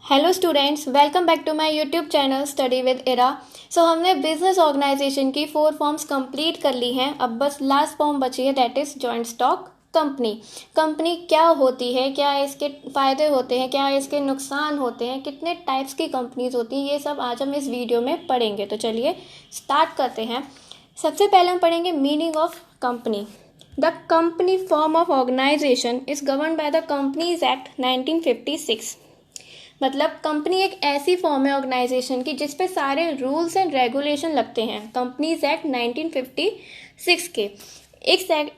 Hello students, welcome back to my YouTube channel study with Ira. हमने business organisation की 4 forms complete कर ली हैं। अब बस लास्ट फॉर्म बची है, that is joint stock company. Company क्या होती है, क्या इसके फ़ायदे होते हैं, क्या इसके नुकसान होते हैं, कितने टाइप्स की कंपनीज होती हैं, ये सब आज हम इस वीडियो में पढ़ेंगे। तो चलिए स्टार्ट करते हैं। सबसे पहले हम पढ़ेंगे meaning of company. The company form of organization is govern by the companies act 1956। मतलब कंपनी एक ऐसी फॉर्म है ऑर्गेनाइजेशन की जिसपे सारे रूल्स एंड रेगुलेशन लगते हैं। कंपनीज एक्ट 1956 के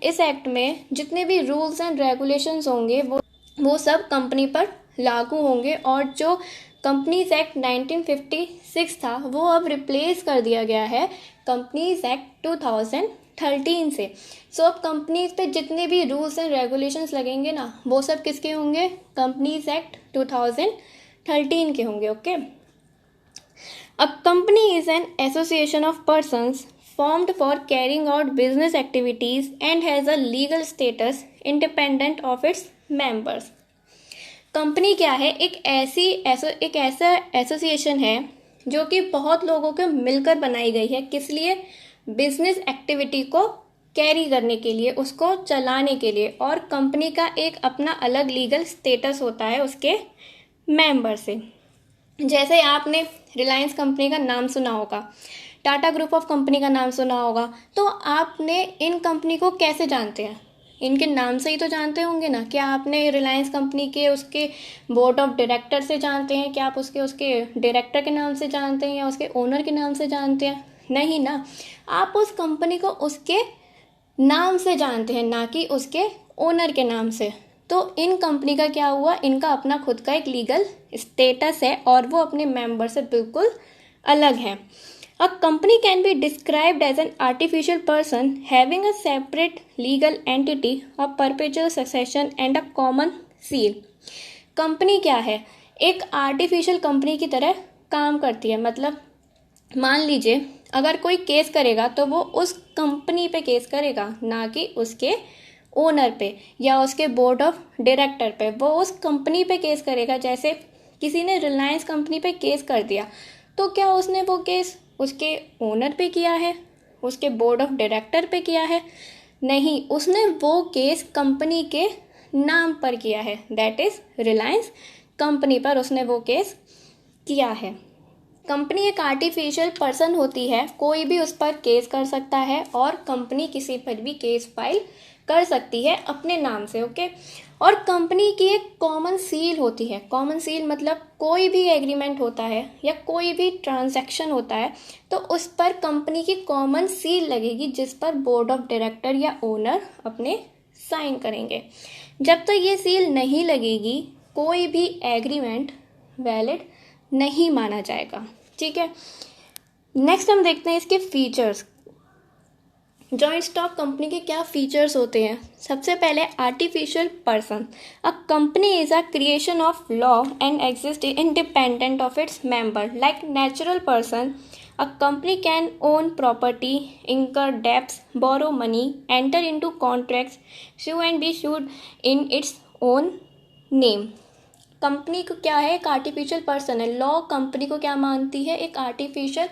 इस एक्ट में जितने भी रूल्स एंड रेगुलेशंस होंगे वो सब कंपनी पर लागू होंगे। और जो कंपनीज एक्ट 1956 था वो अब रिप्लेस कर दिया गया है कंपनीज एक्ट 2013 से। अब कंपनीज पे जितने भी रूल्स एंड रेगुलेशंस लगेंगे ना, वो सब किसके होंगे? कंपनीज एक्ट 2013 के होंगे। Okay, a company is an association of persons formed for carrying out business activities and has a legal status independent of its members। Company क्या है? एक ऐसा एसोसिएशन है जो कि बहुत लोगों के मिलकर बनाई गई है। किस लिए? बिजनेस एक्टिविटी को कैरी करने के लिए, उसको चलाने के लिए। और कंपनी का एक अपना अलग लीगल स्टेटस होता है उसके मेंबर से। जैसे आपने रिलायंस कंपनी का नाम सुना होगा, टाटा ग्रुप ऑफ कंपनी का नाम सुना होगा, तो आपने इन कंपनी को कैसे जानते हैं? इनके नाम से ही तो जानते होंगे ना। क्या आपने रिलायंस कंपनी के उसके बोर्ड ऑफ डायरेक्टर से जानते हैं? क्या आप उसके डायरेक्टर के नाम से जानते हैं या उसके ओनर के नाम से जानते हैं? नहीं ना, आप उस कंपनी को उसके नाम से जानते हैं, ना कि उसके ओनर के नाम से। तो इन कंपनी का क्या हुआ? इनका अपना खुद का एक लीगल स्टेटस है और वो अपने मेंबर से बिल्कुल अलग है। A company can be described as an artificial person having a separate legal entity, a perpetual succession and a common seal. Company क्या है? एक आर्टिफिशियल कंपनी की तरह काम करती है। मतलब मान लीजिए अगर कोई केस करेगा तो वो उस कंपनी पे केस करेगा, ना कि उसके ओनर पे या उसके बोर्ड ऑफ डायरेक्टर पे। वो उस कंपनी पे केस करेगा। जैसे किसी ने रिलायंस कंपनी पे केस कर दिया, तो क्या उसने वो केस उसके ओनर पे किया है, उसके बोर्ड ऑफ डायरेक्टर पे किया है? नहीं, उसने वो केस कंपनी के नाम पर किया है, दैट इज रिलायंस कंपनी पर उसने वो केस किया है। कंपनी एक आर्टिफिशियल पर्सन होती है, कोई भी उस पर केस कर सकता है और कंपनी किसी पर भी केस फाइल कर सकती है अपने नाम से। ओके, और कंपनी की एक कॉमन सील होती है। कॉमन सील मतलब कोई भी एग्रीमेंट होता है या कोई भी ट्रांजैक्शन होता है तो उस पर कंपनी की कॉमन सील लगेगी, जिस पर बोर्ड ऑफ डायरेक्टर या ओनर अपने साइन करेंगे। जब तक ये सील नहीं लगेगी कोई भी एग्रीमेंट वैलिड नहीं माना जाएगा। ठीक है, नेक्स्ट हम देखते हैं इसके फीचर्स। जॉइंट स्टॉक कंपनी के क्या फीचर्स होते हैं? सबसे पहले artificial person. A company is a creation of law and exist independent of its member like natural person. A company can own property, incur debts, borrow money, enter into contracts, sue and be sued in its own name। Company को क्या है? एक artificial person है। Law company को क्या मानती है? एक आर्टिफिशियल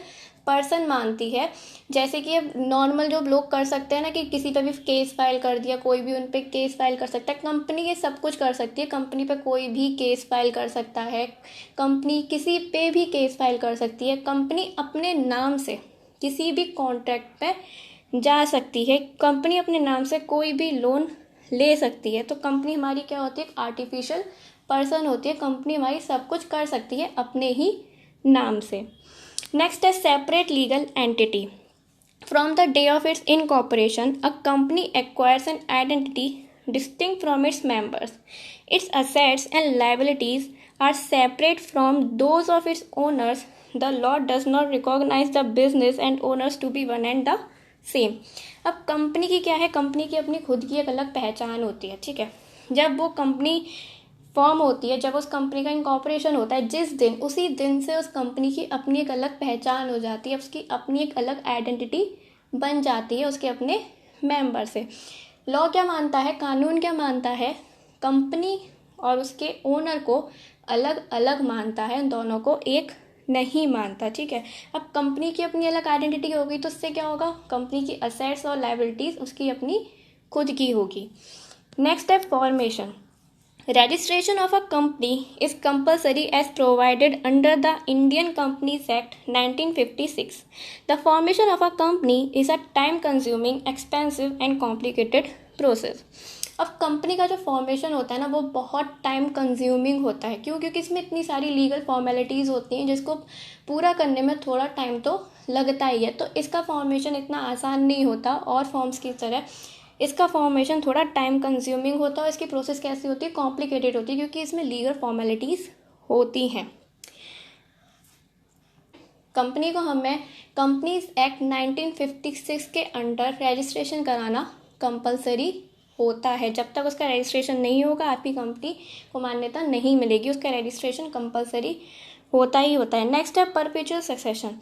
पर्सन मानती है। जैसे कि अब नॉर्मल जो लोग कर सकते हैं ना, कि किसी पे भी केस फाइल कर दिया, कोई भी उन पे केस फाइल कर सकता है। कंपनी ये सब कुछ कर सकती है। कंपनी पे कोई भी केस फाइल कर सकता है, कंपनी किसी पे भी केस फाइल कर सकती है। कंपनी अपने नाम से किसी भी कॉन्ट्रैक्ट पे जा सकती है। कंपनी अपने नाम से कोई भी लोन ले सकती है। तो कंपनी हमारी क्या होती है? एक आर्टिफिशियल पर्सन होती है। कंपनी हमारी सब कुछ कर सकती है अपने ही नाम से। नेक्स्ट है separate legal entity. From the day of its incorporation a company acquires an identity distinct from its members. Its assets and liabilities are separate from those of its owners. The law does not recognize the business and owners to be one and the same. अब company की क्या है? Company की अपनी खुद की एक अलग पहचान होती है। ठीक है, जब वो कंपनी फॉर्म होती है, जब उस कंपनी का इनकॉर्पोरेशन होता है, जिस दिन उसी दिन से उस कंपनी की अपनी एक अलग पहचान हो जाती है, उसकी अपनी एक अलग आइडेंटिटी बन जाती है उसके अपने मेंबर से। लॉ क्या मानता है? कानून क्या मानता है? कंपनी और उसके ओनर को अलग अलग मानता है, दोनों को एक नहीं मानता, ठीक है। अब कंपनी की अपनी अलग आइडेंटिटी होगी तो उससे क्या होगा, कंपनी की असेट्स और लायबिलिटीज उसकी अपनी खुद की होगी। नेक्स्ट है formation. Registration of a company is compulsory as provided under the Indian Companies Act 1956. The formation of a company is a time-consuming, expensive and complicated process. अब कंपनी का जो फॉर्मेशन होता है ना वो बहुत टाइम कंज्यूमिंग होता है। क्यों? क्योंकि इसमें इतनी सारी लीगल फॉर्मेलिटीज़ होती हैं जिसको पूरा करने में थोड़ा टाइम तो लगता ही है। तो इसका फॉर्मेशन इतना आसान नहीं होता और फॉर्म्स की तरह इसका फॉर्मेशन थोड़ा टाइम कंज्यूमिंग होता है और इसकी प्रोसेस कैसी होती है, कॉम्प्लिकेटेड होती है, क्योंकि इसमें लीगल फॉर्मेलिटीज़ होती हैं। कंपनी को हमें कंपनीज एक्ट 1956 के अंडर रजिस्ट्रेशन कराना कंपलसरी होता है। जब तक उसका रजिस्ट्रेशन नहीं होगा आपकी कंपनी को मान्यता नहीं मिलेगी, उसका रजिस्ट्रेशन कंपलसरी होता ही होता है। नेक्स्ट है perpetual succession.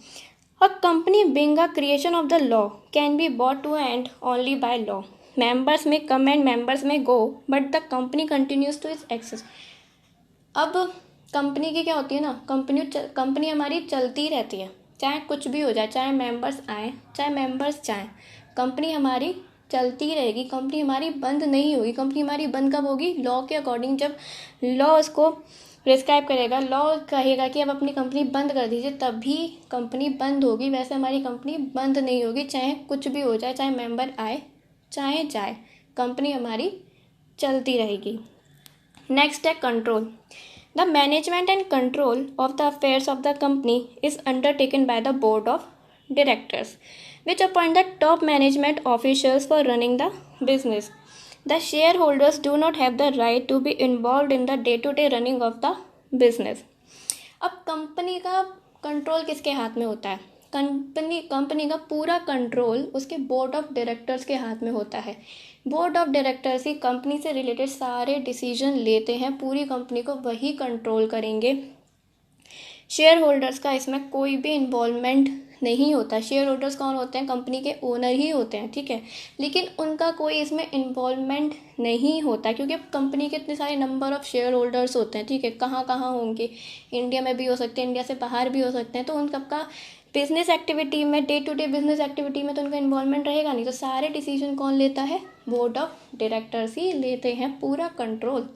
A company being a creation of the law can be brought to end only by law. Members may come and members may go but the company continues to its access. अब company की क्या होती है ना, company हमारी चलती रहती है, चाहे कुछ भी हो जाए, चाहे मेंबर्स आए चाहे मेंबर्स जाएं, कंपनी हमारी चलती रहेगी, कंपनी हमारी बंद नहीं होगी। कंपनी हमारी बंद कब होगी, लॉ के अकॉर्डिंग। जब लॉ उसको प्रिस्क्राइब करेगा, लॉ कहेगा कि अब अपनी कंपनी बंद कर दीजिए, तभी कंपनी बंद होगी। वैसे हमारी कंपनी बंद नहीं होगी, चाहे कुछ भी हो जाए, चाहे मेंबर आए चाहे जाए, कंपनी हमारी चलती रहेगी। नेक्स्ट है control. The management and control of the affairs of the company is undertaken by the board of directors which appoint the top management officials for running the business. The share holders do not have the right to be involved in the day to day running of the business. अब company का control किसके हाथ में होता है, company का पूरा control उसके बोर्ड ऑफ डायरेक्टर्स के हाथ में होता है। Board of directors he company से रिलेटेड सारे डिसीजन लेते हैं, पूरी कंपनी को वही कंट्रोल करेंगे। शेयर होल्डर्स का इसमें कोई भी इन्वॉल्वमेंट नहीं होता। शेयर होल्डर्स कौन होते हैं, कंपनी के ओनर ही होते हैं, ठीक है, लेकिन उनका कोई इसमें इन्वॉल्वमेंट नहीं होता, क्योंकि कंपनी के इतने सारे नंबर ऑफ शेयर होल्डर्स होते हैं, ठीक है, कहाँ कहाँ होंगे, इंडिया में भी हो सकते हैं, इंडिया से बाहर भी हो सकते हैं, तो उन सबका बिजनेस एक्टिविटी में, day to day business activity में तो उनका इन्वॉल्वमेंट रहेगा नहीं। तो सारे डिसीजन कौन लेता है, बोर्ड ऑफ डायरेक्टर्स ही लेते हैं। पूरा कंट्रोल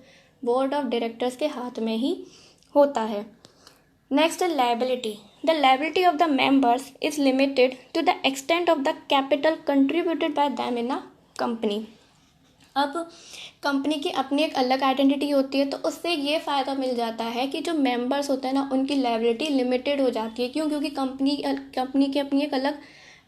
बोर्ड ऑफ डायरेक्टर्स के हाथ में ही होता है। नेक्स्ट है liability. The liability of the members is limited to the extent of the capital contributed by them in a company. अब कंपनी की अपनी एक अलग आइडेंटिटी होती है, तो उससे ये फ़ायदा मिल जाता है कि जो मेंबर्स होते हैं ना उनकी लायबिलिटी लिमिटेड हो जाती है। क्यों? क्योंकि कंपनी की अपनी एक अलग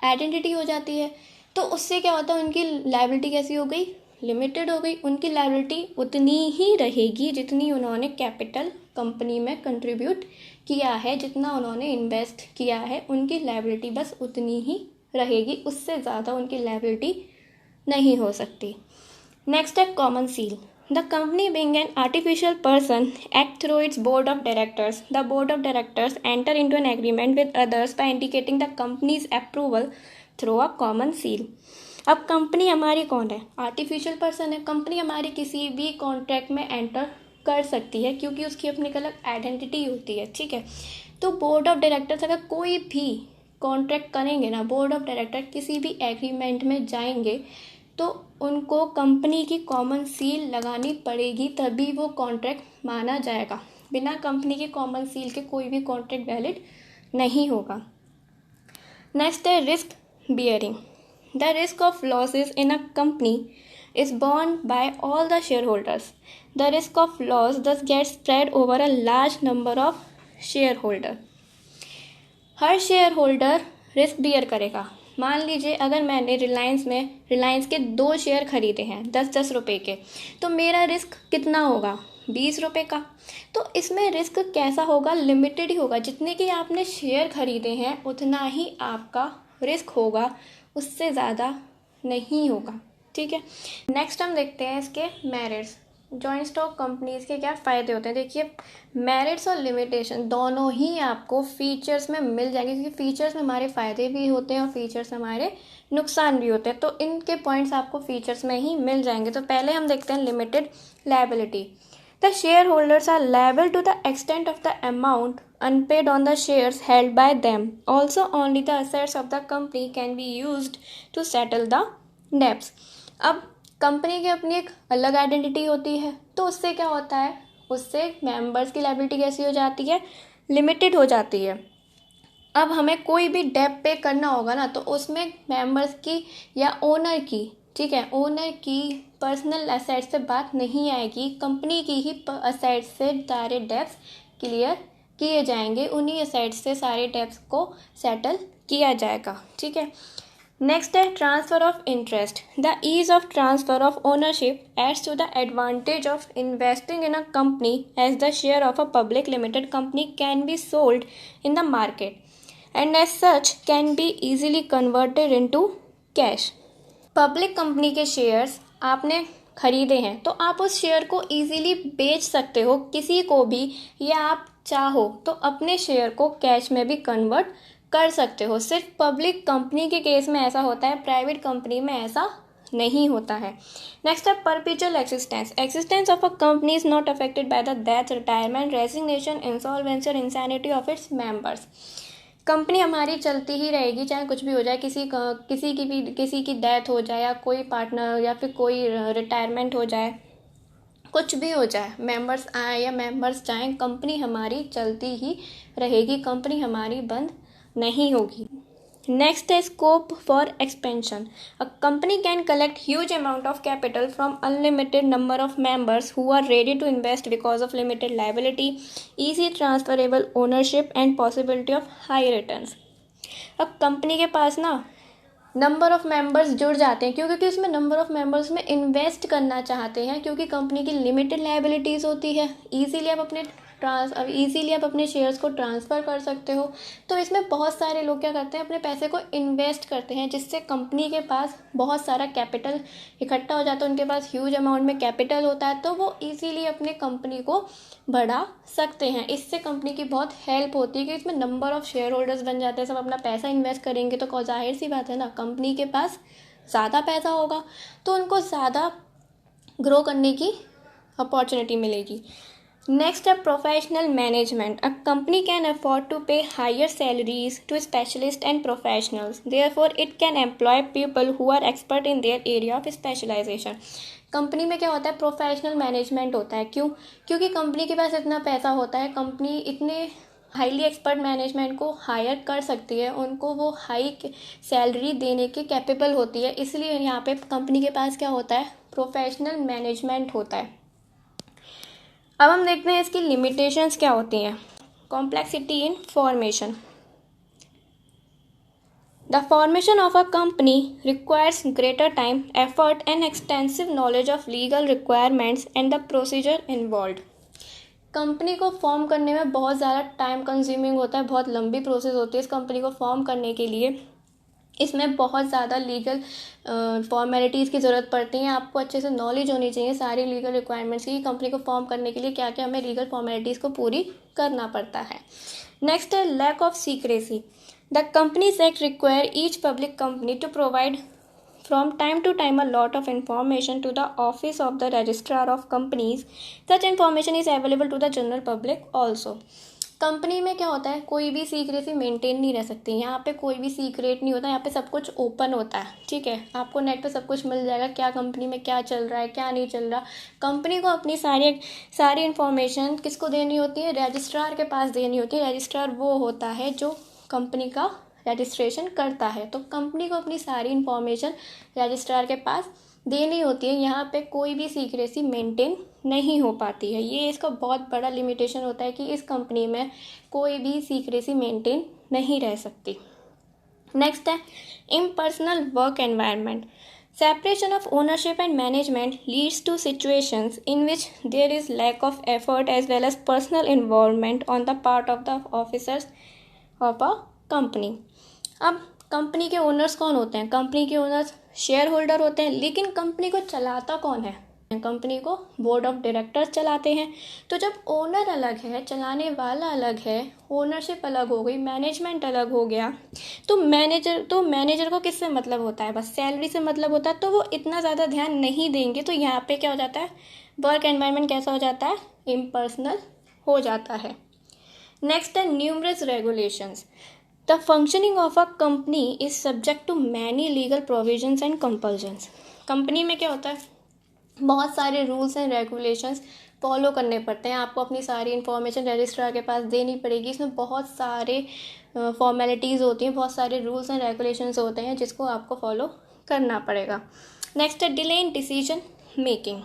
आइडेंटिटी हो जाती है, तो उससे क्या होता है, उनकी लायबिलिटी कैसी हो गई, लिमिटेड हो गई। उनकी लायबिलिटी उतनी ही रहेगी जितनी उन्होंने कैपिटल कंपनी में कंट्रीब्यूट किया है, जितना उन्होंने इन्वेस्ट किया है, उनकी लायबिलिटी बस उतनी ही रहेगी, उससे ज़्यादा उनकी लायबिलिटी नहीं हो सकती। नेक्स्ट है common seal. The company being an artificial person act through its board of directors. The board of directors enter into an agreement with others by indicating the company's approval through a common seal. अब company हमारी कौन है, artificial person है। Company हमारी किसी भी contract में enter कर सकती है क्योंकि उसकी अपनी अलग आइडेंटिटी होती है, ठीक है। तो बोर्ड ऑफ डायरेक्टर्स अगर कोई भी कॉन्ट्रैक्ट करेंगे ना, बोर्ड ऑफ डायरेक्टर किसी भी एग्रीमेंट में जाएंगे तो उनको कंपनी की कॉमन सील लगानी पड़ेगी, तभी वो कॉन्ट्रैक्ट माना जाएगा। बिना कंपनी की कॉमन सील के कोई भी कॉन्ट्रैक्ट वैलिड नहीं होगा। नेक्स्ट है risk bearing. The risk of losses in a company is borne by all the shareholders. The risk of loss thus gets spread over a large number of shareholder. हर share holder risk bear करेगा। मान लीजिए अगर मैंने रिलायंस के 2 share खरीदे हैं 10-10 रुपये के, तो मेरा रिस्क कितना होगा, 20 रुपये का। तो इसमें रिस्क कैसा होगा, लिमिटेड ही होगा। जितने के आपने शेयर खरीदे हैं उतना ही आपका रिस्क होगा, उससे ज़्यादा नहीं होगा, ठीक है। नेक्स्ट हम देखते हैं इसके मेरिट्स। जॉइंट स्टॉक कंपनीज के क्या फ़ायदे होते हैं। देखिए मेरिट्स और लिमिटेशन दोनों ही आपको फीचर्स में मिल जाएंगे, क्योंकि फीचर्स में हमारे फ़ायदे भी होते हैं और फीचर्स में हमारे नुकसान भी होते हैं, तो इनके पॉइंट्स आपको फीचर्स में ही मिल जाएंगे। तो पहले हम देखते हैं limited liability. The shareholders are liable to the extent of the amount unpaid on the shares held by them. Also, only the assets of the company can be used to settle the debts. अब company की अपनी एक अलग identity होती है, तो उससे क्या होता है, उससे मेंबर्स की लायबिलिटी कैसी हो जाती है, लिमिटेड हो जाती है. अब हमें कोई भी डेट पे करना होगा ना, तो उसमें मेंबर्स की या ओनर की, ठीक है, ओनर की पर्सनल असेट्स से बात नहीं आएगी. कंपनी की ही असेट्स से सारे डेब्ट्स क्लियर किए जाएंगे, उन्हीं असेट्स से सारे डेब्ट्स को सेटल किया जाएगा. ठीक है. नेक्स्ट है transfer of interest. The ease of transfer of ownership adds to the advantage of investing in a company as the share of a public limited company can be sold in the market and as such can be easily converted into cash. Public company के shares आपने खरीदे हैं, तो आप उस share को easily बेच सकते हो किसी को भी, या आप चाहो तो अपने शेयर को कैश में भी कन्वर्ट कर सकते हो. सिर्फ पब्लिक कंपनी के केस में ऐसा होता है, प्राइवेट कंपनी में ऐसा नहीं होता है. नेक्स्ट है perpetual existence. Existence of a company is not affected by the death, retirement, resignation, insolvency और insanity of its members. Company हमारी चलती ही रहेगी, चाहे कुछ भी हो जाए, किसी की डेथ हो जाए, या कोई पार्टनर या फिर कोई रिटायरमेंट हो जाए, कुछ भी हो जाए, मेंबर्स आए या मेंबर्स जाएं, कंपनी हमारी चलती ही रहेगी, कंपनी हमारी बंद नहीं होगी. नेक्स्ट है scope for expansion. A company can collect huge amount of capital from unlimited number of members who are ready to invest because of limited liability, easy transferable ownership and possibility of high returns. अब company के पास ना number of members जुड़ जाते हैं, क्योंकि उसमें number of members में इन्वेस्ट करना चाहते हैं, क्योंकि कंपनी की लिमिटेड लायबिलिटीज़ होती है. इजीली आप अपने शेयर्स को ट्रांसफ़र कर सकते हो. तो इसमें बहुत सारे लोग क्या करते हैं, अपने पैसे को इन्वेस्ट करते हैं, जिससे कंपनी के पास बहुत सारा कैपिटल इकट्ठा हो जाता है. उनके पास ह्यूज अमाउंट में कैपिटल होता है, तो वो इजीली अपने कंपनी को बढ़ा सकते हैं. इससे कंपनी की बहुत हेल्प होती है कि इसमें नंबर ऑफ शेयर होल्डर्स बन जाते हैं. सब अपना पैसा इन्वेस्ट करेंगे तो जाहिर सी बात है ना, कंपनी के पास ज़्यादा पैसा होगा, तो उनको ज़्यादा ग्रो करने की अपॉर्चुनिटी मिलेगी. नेक्स्ट है professional management. A company can afford to pay higher salaries to specialist and professionals, therefore it can employ people who are expert in their area of specialisation. Company में क्या होता है, professional management होता है. क्यों? क्योंकि company के पास इतना पैसा होता है, कंपनी इतने हाईली एक्सपर्ट मैनेजमेंट को हायर कर सकती है, उनको वो हाई सैलरी देने के कैपेबल होती है. इसलिए यहाँ पे कंपनी के पास क्या होता है, प्रोफेशनल मैनेजमेंट होता है. अब हम देखते हैं इसकी लिमिटेशंस क्या होती हैं. Complexity in formation. The formation of a company requires greater time, effort and extensive knowledge of legal requirements and the procedure involved. Company को फॉर्म करने में बहुत ज़्यादा टाइम कंज्यूमिंग होता है, बहुत लंबी प्रोसेस होती है इस कंपनी को फॉर्म करने के लिए. इसमें बहुत ज़्यादा लीगल फॉर्मेलिटीज़ की ज़रूरत पड़ती है. आपको अच्छे से नॉलेज होनी चाहिए सारी लीगल रिक्वायरमेंट्स की. कंपनी को फॉर्म करने के लिए क्या क्या हमें लीगल फॉर्मेलिटीज़ को पूरी करना पड़ता है. नेक्स्ट है lack of secrecy. The companies act require each public company to provide from time to time a lot of information to the office of the registrar of companies. Such information is available to the general public also. Company में क्या होता है, कोई भी secrecy maintain नहीं रह सकती. यहाँ पे कोई भी सीक्रेट नहीं होता, यहाँ पे सब कुछ ओपन होता है. ठीक है, आपको नेट पे सब कुछ मिल जाएगा, क्या कंपनी में क्या चल रहा है, क्या नहीं चल रहा. कंपनी को अपनी सारी इन्फॉर्मेशन किसको देनी होती है, रजिस्ट्रार के पास देनी होती है. रजिस्ट्रार वो होता है जो कंपनी का रजिस्ट्रेशन करता है. तो कंपनी को अपनी सारी इन्फॉर्मेशन रजिस्ट्रार के पास देनी होती है. यहाँ पे कोई भी सीक्रेसी मेंटेन नहीं हो पाती है. ये इसका बहुत बड़ा लिमिटेशन होता है कि इस कंपनी में कोई भी सीक्रेसी मेंटेन नहीं रह सकती. नेक्स्ट है impersonal work environment. Separation of ownership and management leads to situations in which there is lack of effort as well as personal involvement on the part of the officers of a company. अब company के owners कौन होते हैं, company के owners share holder होते हैं, लेकिन company को चलाता कौन है, कंपनी को बोर्ड ऑफ डायरेक्टर्स चलाते हैं. तो जब ओनर अलग है, चलाने वाला अलग है, ओनरशिप अलग हो गई, मैनेजमेंट अलग हो गया, तो मैनेजर को किससे मतलब होता है, बस सैलरी से मतलब होता है. तो वो इतना ज़्यादा ध्यान नहीं देंगे. तो यहाँ पे क्या हो जाता है, वर्क एनवायरनमेंट कैसा हो जाता है, इम्पर्सनल हो जाता है। नेक्स्ट है numerous regulations. The functioning of a company is subject to many legal provisions and compulsions. Company में क्या होता है, बहुत सारे रूल्स एंड रेगुलेशंस फॉलो करने पड़ते हैं। आपको अपनी सारी इन्फॉर्मेशन रजिस्ट्रार के पास देनी पड़ेगी। इसमें बहुत सारे फॉर्मेलिटीज़ होती हैं, बहुत सारे रूल्स एंड रेगुलेशंस होते हैं जिसको आपको फॉलो करना पड़ेगा। नेक्स्ट है delay in decision making.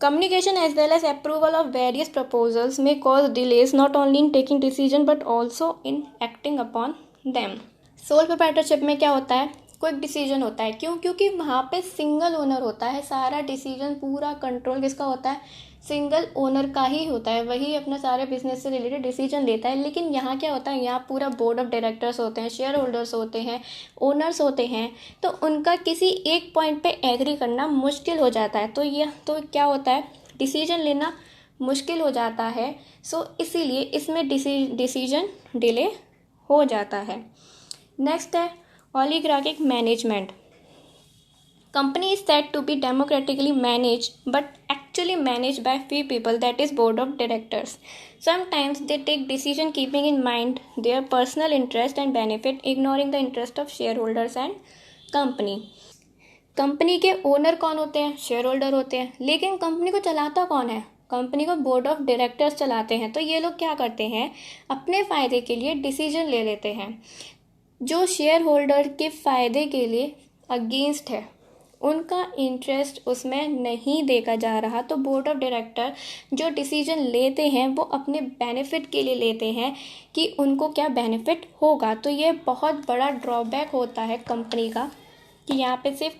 Communication as well as approval of various proposals may cause delays not only in taking decision but also in acting upon them. Sole proprietorship में क्या होता है, क्विक डिसीजन होता है। क्यों? क्योंकि वहाँ पे सिंगल ओनर होता है। सारा डिसीजन, पूरा कंट्रोल किसका होता है, सिंगल ओनर का ही होता है। वही अपना सारे बिजनेस से रिलेटेड डिसीजन लेता है। लेकिन यहाँ क्या होता है, यहाँ पूरा बोर्ड ऑफ डायरेक्टर्स होते हैं, शेयर होल्डर्स होते हैं, ओनर्स होते हैं, तो उनका किसी एक पॉइंट पे एग्री करना मुश्किल हो जाता है। तो क्या होता है, डिसीजन लेना मुश्किल हो जाता है। सो इसीलिए इसमें डिसीजन डिले हो जाता है। नेक्स्ट है ओलिगार्किक management. Company is said to be democratically managed but actually managed by few people, that is board of directors. Sometimes they take decision keeping in mind their personal interest and benefit, ignoring the interest of shareholders and company. Company के owner कौन होते हैं, share holder होते हैं। लेकिन company को चलाता कौन है, कंपनी को बोर्ड ऑफ डायरेक्टर्स चलाते हैं। तो ये लोग क्या करते हैं, अपने फ़ायदे के लिए डिसीजन ले लेते हैं जो शेयर होल्डर के फ़ायदे के लिए अगेंस्ट है, उनका इंटरेस्ट उसमें नहीं देखा जा रहा। तो बोर्ड ऑफ डायरेक्टर जो डिसीजन लेते हैं वो अपने बेनिफिट के लिए लेते हैं कि उनको क्या बेनिफिट होगा। तो ये बहुत बड़ा ड्रॉबैक होता है कंपनी का कि यहाँ पे सिर्फ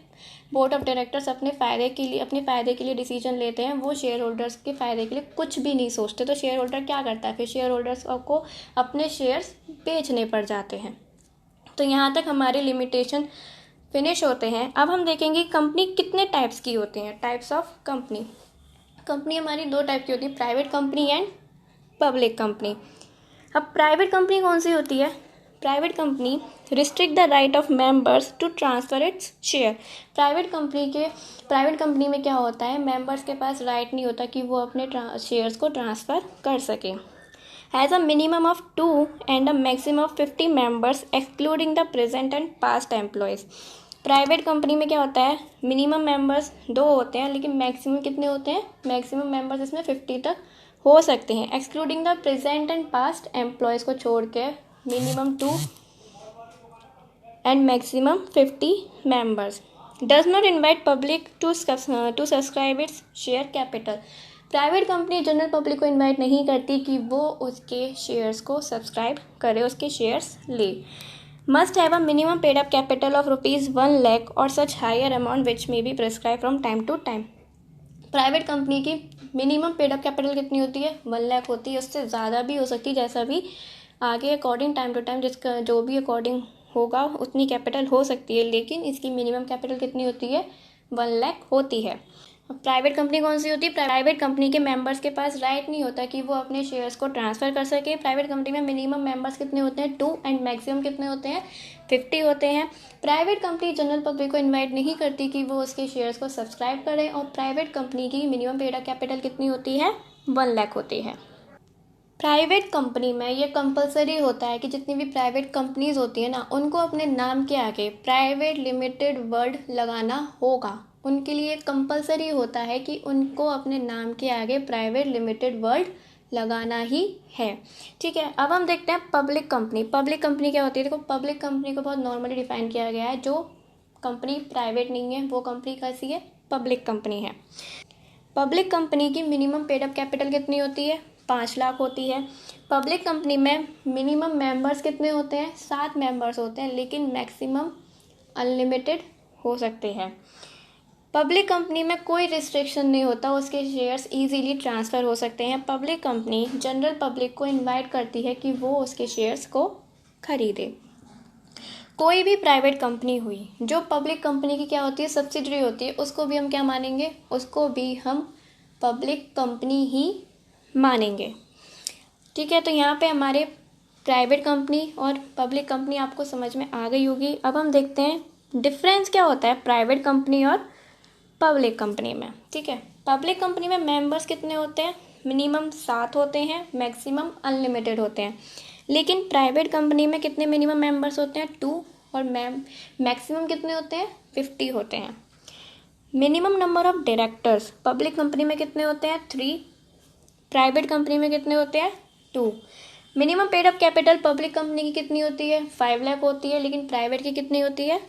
बोर्ड ऑफ डायरेक्टर्स अपने फ़ायदे के लिए डिसीजन लेते हैं। वो शेयर होल्डर्स के फ़ायदे के लिए कुछ भी नहीं सोचते। तो शेयर होल्डर क्या करता है, फिर शेयर होल्डर्स को अपने शेयर्स बेचने पड़ जाते हैं। तो यहाँ तक हमारे लिमिटेशन फिनिश होते हैं। अब हम देखेंगे कंपनी कितने टाइप्स की होती हैं, टाइप्स ऑफ कंपनी। कंपनी हमारी दो टाइप की होती है, private company and public company. अब प्राइवेट कंपनी कौन सी होती है, private company restrict the right of members to transfer its share. Private company में क्या होता है, मेंबर्स के पास राइट नहीं होता कि वो अपने शेयर्स को ट्रांसफ़र कर सकें। Has a minimum of 2 and a maximum of 50 members excluding the present and past employees। Private company में क्या होता है, मिनिमम मेंबर्स 2 होते हैं, लेकिन मैक्सिमम कितने होते हैं, मैक्सिमम मेंबर्स इसमें 50 तक हो सकते हैं। Excluding the present and past employees को छोड़ के minimum 2 and maximum 50 members। Does not invite public to subscribe its share capital. Private company general public को इन्वाइट नहीं करती कि वो उसके शेयर्स को सब्सक्राइब करे, उसके शेयर्स ले। Must have a minimum paid up capital of ₹1 lakh और such higher amount which may be prescribed from time to time. Private company की मिनिमम पेड अप कैपिटल कितनी होती है, 1 लाख होती है। उससे ज़्यादा भी हो सकती है, जैसा भी आगे अकॉर्डिंग टाइम टू टाइम जिसका जो भी अकॉर्डिंग होगा उतनी कैपिटल हो सकती है। लेकिन इसकी मिनिमम कैपिटल कितनी होती है, 1 लाख होती है। प्राइवेट कंपनी कौन सी होती है, प्राइवेट कंपनी के मेंबर्स के पास राइट नहीं होता कि वो अपने शेयर्स को ट्रांसफ़र कर सके। प्राइवेट कंपनी में मिनिमम मेंबर्स कितने होते हैं, 2 एंड मैक्सिमम कितने होते हैं, 50 होते हैं। प्राइवेट कंपनी जनरल पब्लिक को इनवाइट नहीं करती कि वो उसके शेयर्स को सब्सक्राइब करें। और प्राइवेट कंपनी की मिनिमम पेड अप कैपिटल कितनी होती है, 1 लाख होती है। प्राइवेट कंपनी में ये कंपलसरी होता है कि जितनी भी प्राइवेट कंपनीज होती है ना, उनको अपने नाम के आगे प्राइवेट लिमिटेड वर्ड लगाना होगा। उनके लिए कंपलसरी होता है कि उनको अपने नाम के आगे प्राइवेट लिमिटेड वर्ड लगाना ही है। ठीक है, अब हम देखते हैं पब्लिक कंपनी। पब्लिक कंपनी क्या होती है, देखो पब्लिक कंपनी को बहुत नॉर्मली डिफाइन किया गया है। जो कंपनी प्राइवेट नहीं है वो कंपनी कैसी है, पब्लिक कंपनी है। पब्लिक कंपनी की मिनिमम पेड अप कैपिटल कितनी होती है, 5 लाख होती है। पब्लिक कंपनी में मिनिमम मेंबर्स कितने होते हैं, 7 मेंबर्स होते हैं, लेकिन मैक्सिमम अनलिमिटेड हो सकते हैं। पब्लिक कंपनी में कोई रिस्ट्रिक्शन नहीं होता, उसके शेयर्स इजीली ट्रांसफ़र हो सकते हैं। पब्लिक कंपनी जनरल पब्लिक को इनवाइट करती है कि वो उसके शेयर्स को खरीदे। कोई भी प्राइवेट कंपनी हुई जो पब्लिक कंपनी की क्या होती है, सब्सिडरी होती है, उसको भी हम क्या मानेंगे, उसको भी हम पब्लिक कंपनी ही मानेंगे। ठीक है, तो यहाँ पे हमारे प्राइवेट कंपनी और पब्लिक कंपनी आपको समझ में आ गई होगी। अब हम देखते हैं डिफरेंस क्या होता है प्राइवेट कंपनी और पब्लिक कंपनी में। ठीक है, पब्लिक कंपनी में मेंबर्स कितने होते हैं? मिनिमम 7 होते हैं, मैक्सिमम अनलिमिटेड होते हैं। लेकिन प्राइवेट कंपनी में कितने मिनिमम मेंबर्स होते हैं? 2, और मैक्सिमम कितने होते हैं? 50 होते हैं। Minimum number of directors public company में कितने होते हैं? 3, प्राइवेट कंपनी में कितने होते हैं? 2। Minimum paid up capital public company की कितनी होती है? 5 लाख होती है, लेकिन प्राइवेट की कितनी होती है?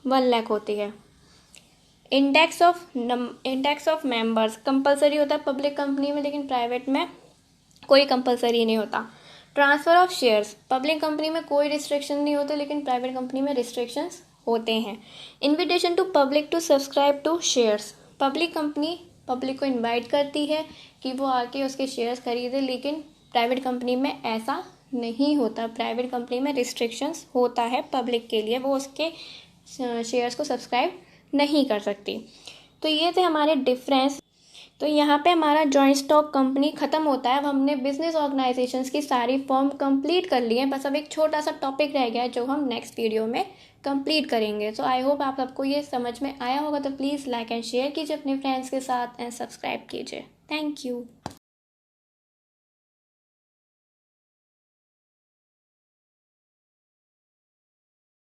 1 लाख होती है। इंडेक्स ऑफ मेंबर्स कंपलसरी होता है पब्लिक कंपनी में, लेकिन प्राइवेट में कोई कंपलसरी नहीं होता। Transfer of shares public company में कोई रिस्ट्रिक्शन नहीं होते, लेकिन प्राइवेट कंपनी में रिस्ट्रिक्शंस होते हैं। Invitation to public to subscribe to shares public company public को इनवाइट करती है कि वो आके उसके शेयर्स खरीदे, लेकिन प्राइवेट कंपनी में ऐसा नहीं होता। प्राइवेट कंपनी में रिस्ट्रिक्शंस होता है पब्लिक के लिए, वो उसके शेयर्स को सब्सक्राइब नहीं कर सकती। तो ये थे हमारे डिफरेंस। तो यहाँ पे हमारा जॉइंट स्टॉक कंपनी ख़त्म होता है। अब हमने बिजनेस ऑर्गेनाइजेशंस की सारी फॉर्म कंप्लीट कर ली है, बस अब एक छोटा सा टॉपिक रह गया है जो हम नेक्स्ट वीडियो में कंप्लीट करेंगे। तो आई होप आप सबको ये समझ में आया होगा। तो प्लीज़ लाइक एंड शेयर कीजिए अपने फ्रेंड्स के साथ एंड सब्सक्राइब कीजिए। Thank you.